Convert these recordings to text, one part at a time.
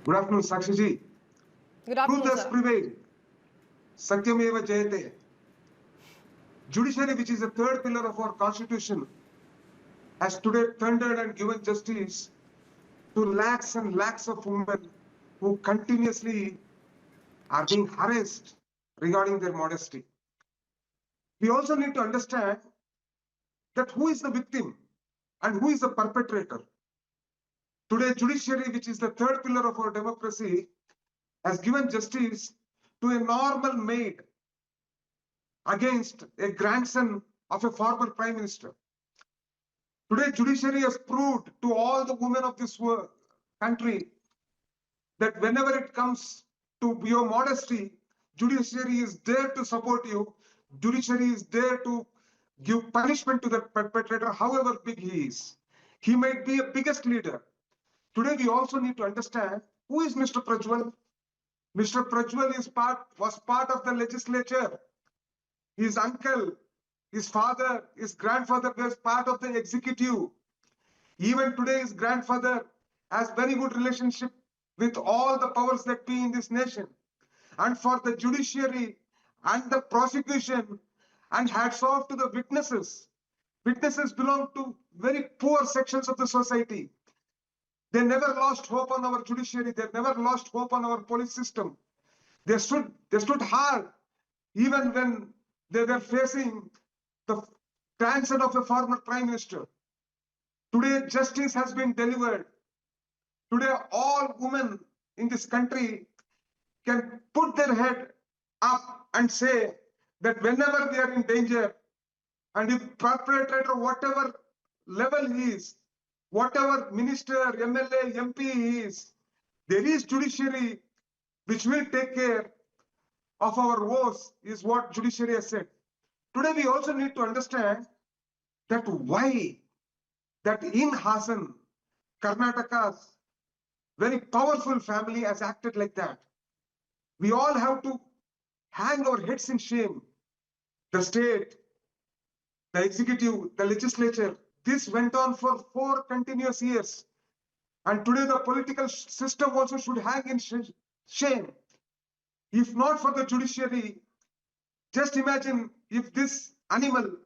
Good afternoon, Sakshiji. Good Truth afternoon, has sir. prevailed. Satyameva Jayate. Judiciary, which is the third pillar of our constitution, has today thundered and given justice to lakhs and lakhs of women who continuously are being harassed regarding their modesty. We also need to understand that who is the victim and who is the perpetrator. Today, judiciary, which is the third pillar of our democracy, has given justice to a normal maid against a grandson of a former prime minister. Today, judiciary has proved to all the women of this country that whenever it comes to your modesty, judiciary is there to support you. Judiciary is there to give punishment to the perpetrator, however big he is. He might be a biggest leader. Today, we also need to understand who is Mr. Prajwal. Mr. Prajwal was part of the legislature. His uncle, his father, his grandfather was part of the executive. Even today, his grandfather has very good relationship with all the powers that be in this nation. And for the judiciary and the prosecution, and hats off to the witnesses. Witnesses belong to very poor sections of the society. They never lost hope on our judiciary. They never lost hope on our police system. They stood hard even when they were facing the grandson of a former prime minister. Today, justice has been delivered. Today, all women in this country can put their head up and say that whenever they are in danger, and if perpetrator, whatever level he is, whatever minister, MLA, MP he is, there is judiciary which will take care of our woes, is what judiciary has said. Today, we also need to understand that why that in Hassan, Karnataka's very powerful family has acted like that. We all have to hang our heads in shame. The state, the executive, the legislature, this went on for 4 continuous years. And today the political system also should hang in shame. If not for the judiciary, just imagine if this animal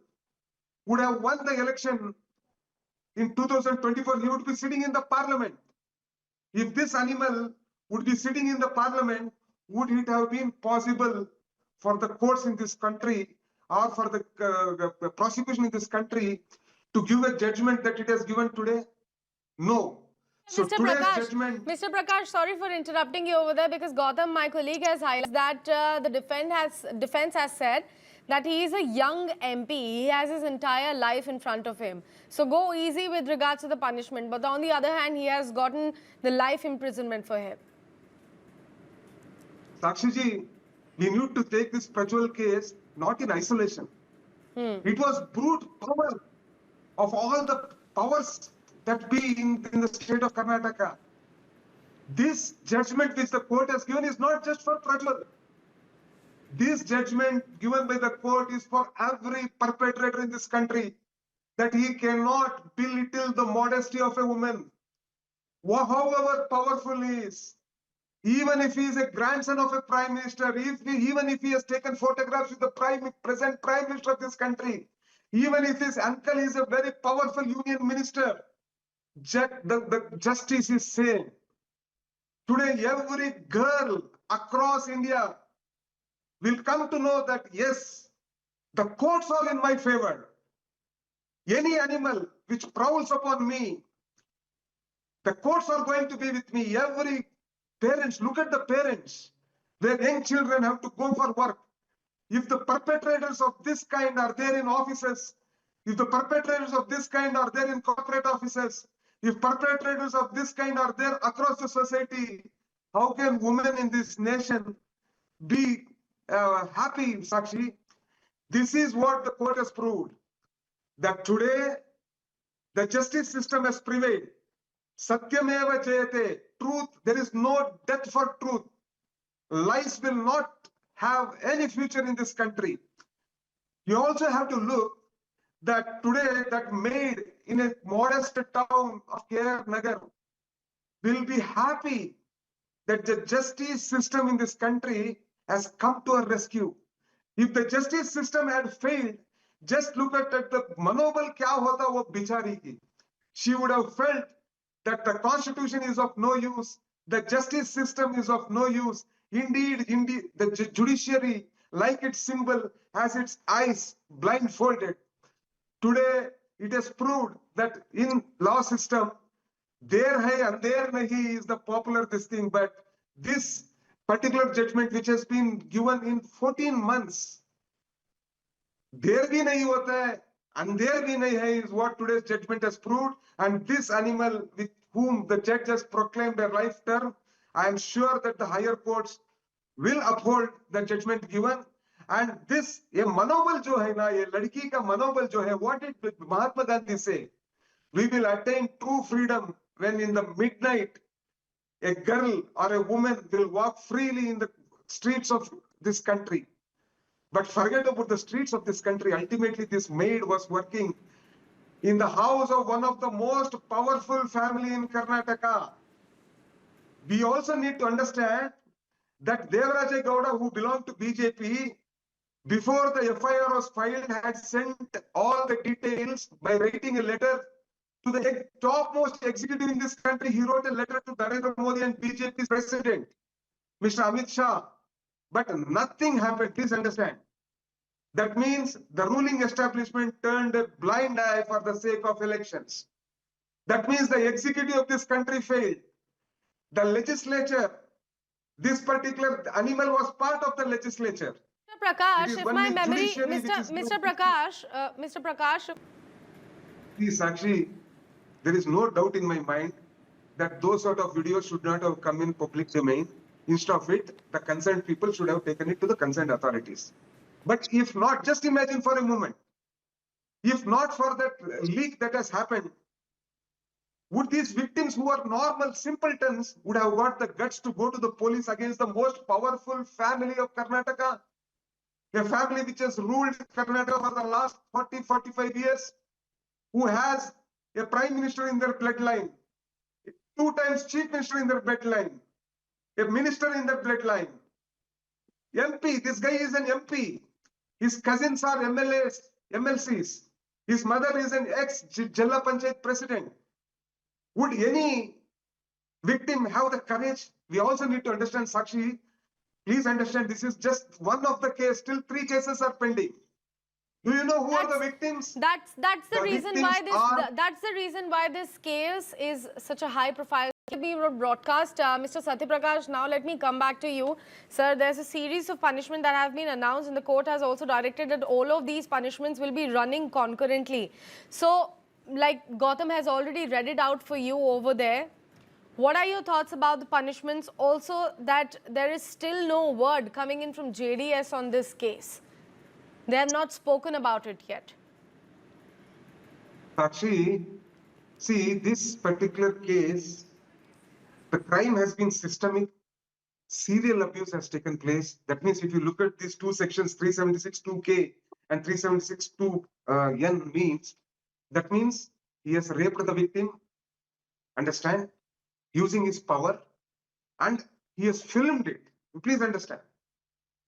would have won the election in 2024, he would be sitting in the parliament. If this animal would be sitting in the parliament, would it have been possible for the courts in this country or for the prosecution in this country to give a judgment that it has given today? No. So Mr. Prakash, sorry for interrupting you over there, because Gautam, my colleague, has highlighted that the defense has said that he is a young MP. He has his entire life in front of him. So go easy with regards to the punishment. But on the other hand, he has gotten the life imprisonment for him. Sakshiji, we need to take this Prajwal case not in isolation. It was brute power of all the powers that be in the state of Karnataka. This judgment which the court has given is not just for Prajwal. This judgment given by the court is for every perpetrator in this country, that he cannot belittle the modesty of a woman, however powerful he is. Even if he is a grandson of a prime minister, even if he has taken photographs with the present prime minister of this country, even if his uncle is a very powerful union minister, the justice is same. Today, every girl across India will come to know that, yes, the courts are in my favor. Any animal which prowls upon me, the courts are going to be with me. Every parents, look at the parents, their young children have to go for work. If the perpetrators of this kind are there in offices, if the perpetrators of this kind are there in corporate offices, if perpetrators of this kind are there across the society, how can women in this nation be happy, Sakshi? This is what the court has proved, that today the justice system has prevailed. Satyameva Jayate, truth, there is no death for truth. Lies will not have any future in this country. You also have to look that today that maid in a modest town of Nagar will be happy that the justice system in this country has come to her rescue. If the justice system had failed, just look at the manobal kya hota wo bichari ki. She would have felt that the constitution is of no use, the justice system is of no use. Indeed, the judiciary, like its symbol, has its eyes blindfolded. Today, it has proved that in law system, there hai andher nahi is the popular this thing, but this particular judgment which has been given in 14 months, there bhi nahi hota hai, andher bhi nahi hai is what today's judgment has proved. And this animal with whom the judge has proclaimed a life term, I am sure that the higher courts will uphold the judgment given. And this, ye manobal jo hai na, ye ladki ka manobal jo hai, what did Mahatma Gandhi say? We will attain true freedom when in the midnight, a girl or a woman will walk freely in the streets of this country. But forget about the streets of this country. Ultimately, this maid was working in the house of one of the most powerful family in Karnataka. We also need to understand that Devaraja Gowda, who belonged to BJP, before the FIR was filed, had sent all the details by writing a letter to the topmost executive in this country. He wrote a letter to Narendra Modi and BJP's president, Mr. Amit Shah. But nothing happened. Please understand. That means the ruling establishment turned a blind eye for the sake of elections. That means the executive of this country failed. The legislature, this particular animal was part of the legislature. Mr. Prakash, if my memory, Mr. Prakash. Please, actually, there is no doubt in my mind that those sort of videos should not have come in public domain. Instead of it, the concerned people should have taken it to the concerned authorities. But if not, just imagine for a moment, if not for that leak that has happened, would these victims who are normal simpletons would have got the guts to go to the police against the most powerful family of Karnataka? A family which has ruled Karnataka for the last 40, 45 years, who has a prime minister in their bloodline, 2 times chief minister in their bloodline, a minister in their bloodline. MP, this guy is an MP. His cousins are MLAs, MLCs. His mother is an ex-Jilla Panchayat president. Would any victim have the courage? We also need to understand, Sakshi, please understand, this is just one of the cases. Still 3 cases are pending. Do you know who are the victims? That's the reason why this that's the reason why this case is such a high profile. We broadcast, Mr. Satyaprakash. Now let me come back to you, sir. There's a series of punishment that have been announced, and the court has also directed that all of these punishments will be running concurrently. So, like Gautam has already read it out for you over there. What are your thoughts about the punishments? Also, that there is still no word coming in from JDS on this case. They have not spoken about it yet. Sakshi, see, this particular case, the crime has been systemic. Serial abuse has taken place. That means if you look at these 2 sections, 376(2)K and 376(2)N means, that means he has raped the victim, understand, using his power, and he has filmed it. Please understand.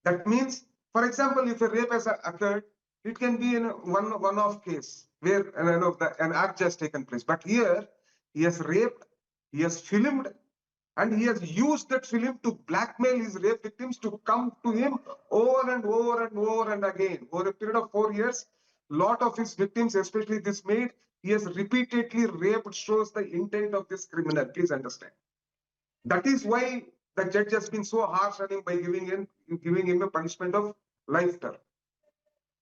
That means, for example, if a rape has occurred, it can be in a one-off case where an act has taken place. But here, he has raped, he has filmed, and he has used that film to blackmail his rape victims to come to him over and over and over and again. Over a period of 4 years, lot of his victims, especially this maid, he has repeatedly raped, shows the intent of this criminal. Please understand. That is why the judge has been so harsh on him by giving him a punishment of life term.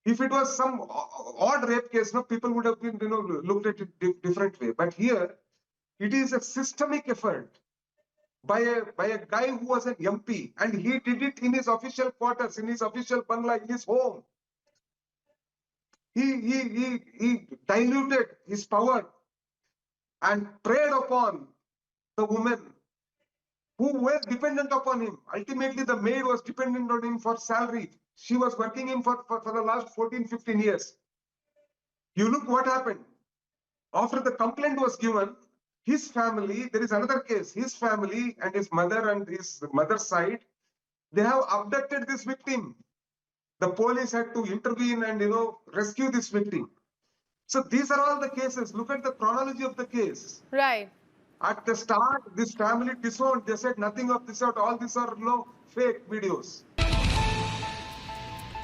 If it was some odd rape case, no, people would have been, looked at it different way. But here, it is a systemic effort by a guy who was an MP, and he did it in his official quarters, in his official bungalow, in his home. He diluted his power and preyed upon the women who were dependent upon him. Ultimately, the maid was dependent on him for salary. She was working him for the last 14, 15 years. You look what happened. After the complaint was given, his family, there is another case, his family and his mother and his mother's side, they have abducted this victim. The police had to intervene and, rescue this victim. So these are all the cases. Look at the chronology of the case. Right. At the start, this family disowned. They said nothing of this out. All these are fake videos.